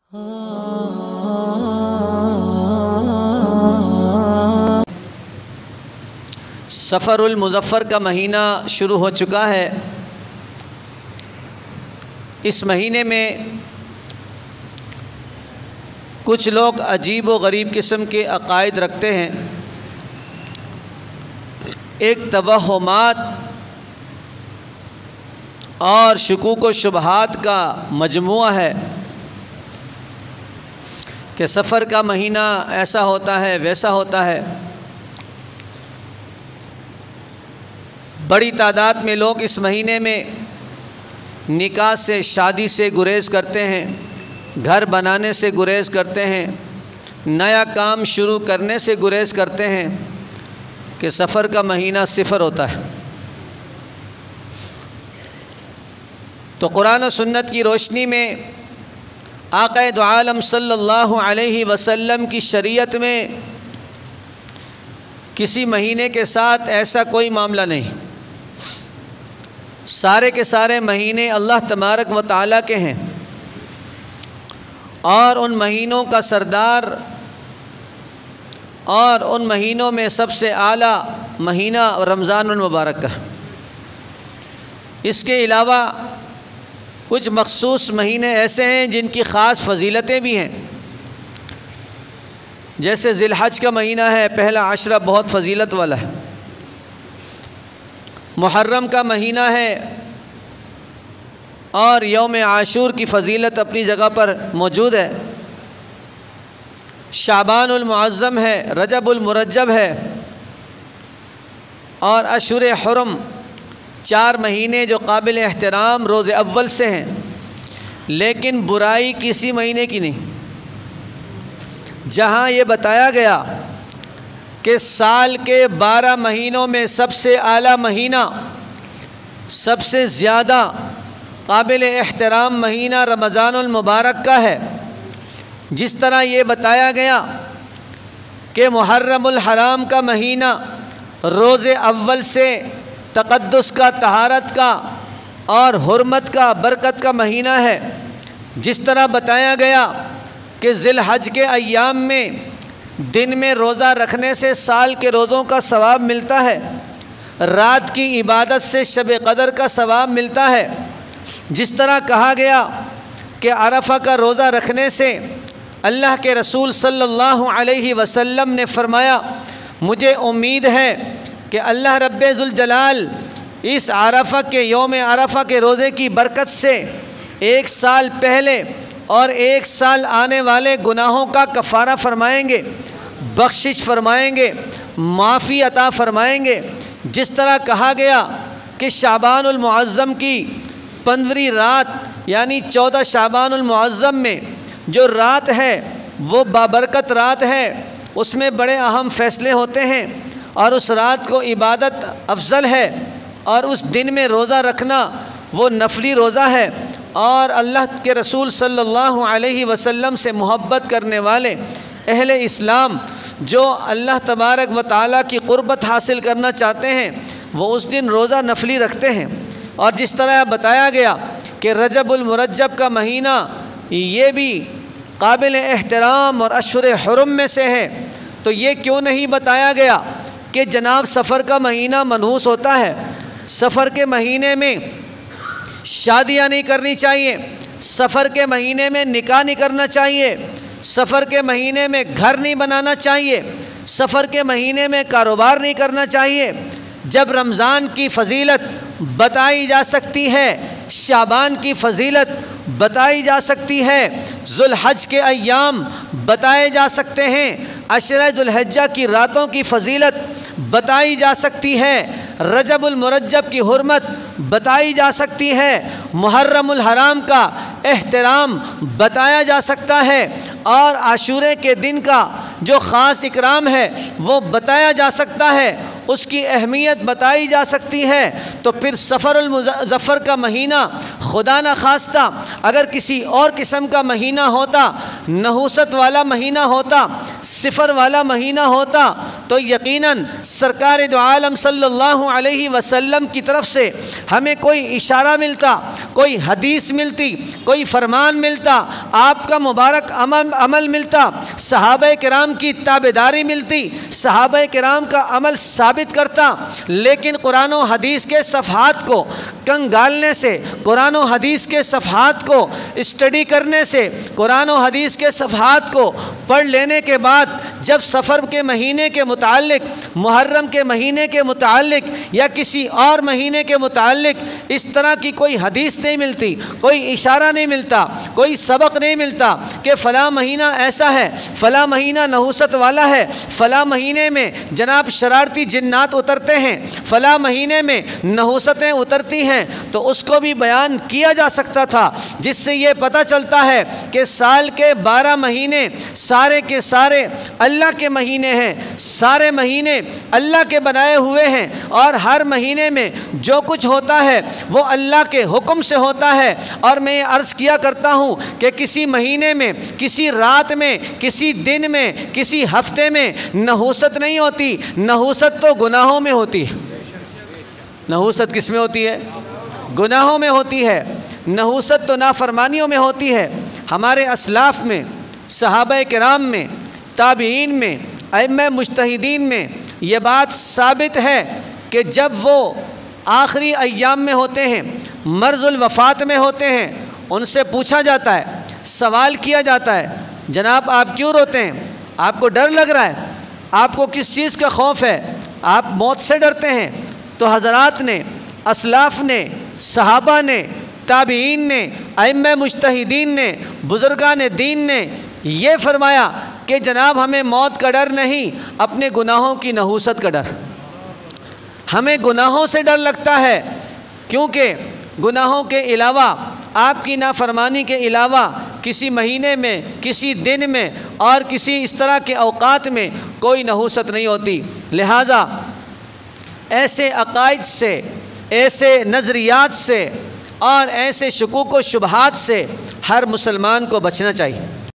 سفر المظفر کا مہینہ شروع ہو چکا ہے۔ اس مہینے میں کچھ لوگ عجیب و غریب قسم کے عقائد رکھتے ہیں۔ ایک توہمات اور شکوک و شبہات کا مجموعہ ہے کہ سفر کا مہینہ ایسا ہوتا ہے، ویسا ہوتا ہے۔ بڑی تعداد میں لوگ اس مہینے میں نکاح سے، شادی سے گریز کرتے ہیں، گھر بنانے سے گریز کرتے ہیں، نیا کام شروع کرنے سے گریز کرتے ہیں کہ سفر کا مہینہ صفر ہوتا ہے۔ تو قرآن و سنت کی روشنی میں آقا دو عالم صلی اللہ علیہ وسلم کی شریعت میں کسی مہینے کے ساتھ ایسا کوئی معاملہ نہیں۔ سارے کے سارے مہینے اللہ تبارک و تعالیٰ کے ہیں، اور ان مہینوں کا سردار اور ان مہینوں میں سب سے اعلیٰ مہینہ رمضان المبارک کا ہے۔ اس کے علاوہ کچھ مخصوص مہینے ایسے ہیں جن کی خاص فضیلتیں بھی ہیں، جیسے ذی الحج کا مہینہ ہے، پہلا عشرہ بہت فضیلت والا ہے۔ محرم کا مہینہ ہے، اور یوم عاشور کی فضیلت اپنی جگہ پر موجود ہے۔ شعبان المعظم ہے، رجب المرجب ہے، اور اشہر حرم 4 مہینے جو قابل احترام روز اول سے ہیں، لیکن برائی کسی مہینے کی نہیں۔ جہاں یہ بتایا گیا کہ سال کے 12 مہینوں میں سب سے اعلیٰ مہینہ، سب سے زیادہ قابل احترام مہینہ رمضان المبارک کا ہے، جس طرح یہ بتایا گیا کہ محرم الحرام کا مہینہ روز اول سے تقدس کا، طہارت کا اور حرمت کا، برکت کا مہینہ ہے، جس طرح بتایا گیا کہ ذی الحج کے ایام میں دن میں روزہ رکھنے سے سال کے روزوں کا ثواب ملتا ہے، رات کی عبادت سے شب قدر کا ثواب ملتا ہے، جس طرح کہا گیا کہ عرفہ کا روزہ رکھنے سے اللہ کے رسول صلی اللہ علیہ وسلم نے فرمایا، مجھے امید ہے کہ اللہ رب ذوالجلال اس عرفہ کے یوم عرفہ کے روزے کی برکت سے 1 سال پہلے اور 1 سال آنے والے گناہوں کا کفارہ فرمائیں گے، بخشش فرمائیں گے، معافی عطا فرمائیں گے۔ جس طرح کہا گیا کہ شعبان المعظم کی 15ویں رات یعنی 14 شعبان المعظم میں جو رات ہے وہ بابرکت رات ہے، اس میں بڑے اہم فیصلے ہوتے ہیں، اور اس رات کو عبادت افضل ہے، اور اس دن میں روزہ رکھنا وہ نفلی روزہ ہے، اور اللہ کے رسول صلی اللہ علیہ وسلم سے محبت کرنے والے اہل اسلام جو اللہ تبارک و تعالیٰ کی قربت حاصل کرنا چاہتے ہیں، وہ اس دن روزہ نفلی رکھتے ہیں۔ اور جس طرح بتایا گیا کہ رجب المرجب کا مہینہ یہ بھی قابل احترام اور اشہر حرم میں سے ہے، تو یہ کیوں نہیں بتایا گیا کہ جناب سفر کا مہینہ منحوس ہوتا ہے، سفر کے مہینے میں شادیاں نہیں کرنی چاہیے، سفر کے مہینے میں نکاح نہیں کرنا چاہیے، سفر کے مہینے میں گھر نہیں بنانا چاہیے، سفر کے مہینے میں کاروبار نہیں کرنا چاہیے، جب رمضان کی فضیلت بتائی جا سکتی ہے، شعبان کی فضیلت بتائی جا سکتی ہے، ذو الحج کے ایام بتائے جا سکتے ہیں، عشرہ ذو الحجہ کی راتوں کی فضیلت بتائی جا سکتی ہے، رجب المرجب کی حرمت بتائی جا سکتی ہے، محرم الحرام کا احترام بتایا جا سکتا ہے، اور عاشورے کے دن کا جو خاص اکرام ہے وہ بتایا جا سکتا ہے، اس کی اہمیت بتائی جا سکتی ہے، تو پھر سفر المظفر کا مہینہ خدا نہ خواستہ اگر کسی اور قسم کا مہینہ ہوتا، نحوست والا مہینہ ہوتا، صفر والا مہینہ ہوتا، تو یقیناً سرکار دو عالم صلی اللہ علیہ وسلم کی طرف سے ہمیں کوئی اشارہ ملتا، کوئی حدیث ملتی، کوئی فرمان ملتا، آپ کا مبارک عمل ملتا، صحابہ کرام کی تابعداری ملتی، صحابہ کرام کا عمل ثابت کرتا۔ لیکن قرآن و حدیث کے صفحات کو کنگالنے سے، قرآن و حدیث کے صفحات کو اسٹڈی کرنے سے، قرآن و حدیث کے صفحات کو پڑھ لینے کے بعد جب سفر کے مہینے کے متعلق، محرم کے مہینے کے متعلق یا کسی اور مہینے کے متعلق اس طرح کی کوئی حدیث نہیں ملتی، کوئی اشارہ نہیں ملتا، کوئی سبق نہیں ملتا کہ فلاں مہینہ ایسا ہے، فلاں مہینہ نحوست والا ہے، فلاں مہینے میں جناب شرارتی جنات اترتے ہیں، فلاں مہینے میں نحوستیں اترتی ہیں، تو اس کو بھی بیان کیا جا سکتا تھا، جس سے یہ پتہ چلتا ہے کہ سال کے 12 مہینے سارے کے سارے اللہ کے مہینے ہیں، سارے مہینے اللہ کے بنائے ہوئے ہیں، اور ہر مہینے میں جو کچھ ہوتا ہے وہ اللہ کے حکم سے ہوتا ہے۔ اور میں یہ عرض کیا کرتا ہوں کہ کسی مہینے میں، کسی رات میں، کسی دن میں، کسی ہفتے میں نحوست نہیں ہوتی، نحوست تو گناہوں میں ہوتی ہے۔ نحوست کس میں ہوتی ہے؟ گناہوں میں ہوتی ہے۔ نحوست تو نافرمانیوں میں ہوتی ہے۔ ہمارے اسلاف میں، صحابہ کرام میں، تابعین میں، ائمہ مجتہدین میں یہ بات ثابت ہے کہ جب وہ آخری ایام میں ہوتے ہیں، مرض الوفات میں ہوتے ہیں، ان سے پوچھا جاتا ہے، سوال کیا جاتا ہے، جناب آپ کیوں روتے ہیں؟ آپ کو ڈر لگ رہا ہے؟ آپ کو کس چیز کا خوف ہے؟ آپ موت سے ڈرتے ہیں؟ تو حضرات نے، اسلاف نے، صحابہ نے، تابعین نے، ائمہ مجتہدین نے، بزرگان دین نے یہ فرمایا کہ جناب ہمیں موت کا ڈر نہیں، اپنے گناہوں کی نحوست کا ڈر۔ ہمیں گناہوں سے ڈر لگتا ہے، کیونکہ گناہوں کے علاوہ، آپ کی نافرمانی کے علاوہ کسی مہینے میں، کسی دن میں اور کسی اس طرح کے اوقات میں کوئی نحوست نہیں ہوتی۔ لہٰذا ایسے عقائد سے، ایسے نظریات سے اور ایسے شکوک و شبہات سے ہر مسلمان کو بچنا چاہیے۔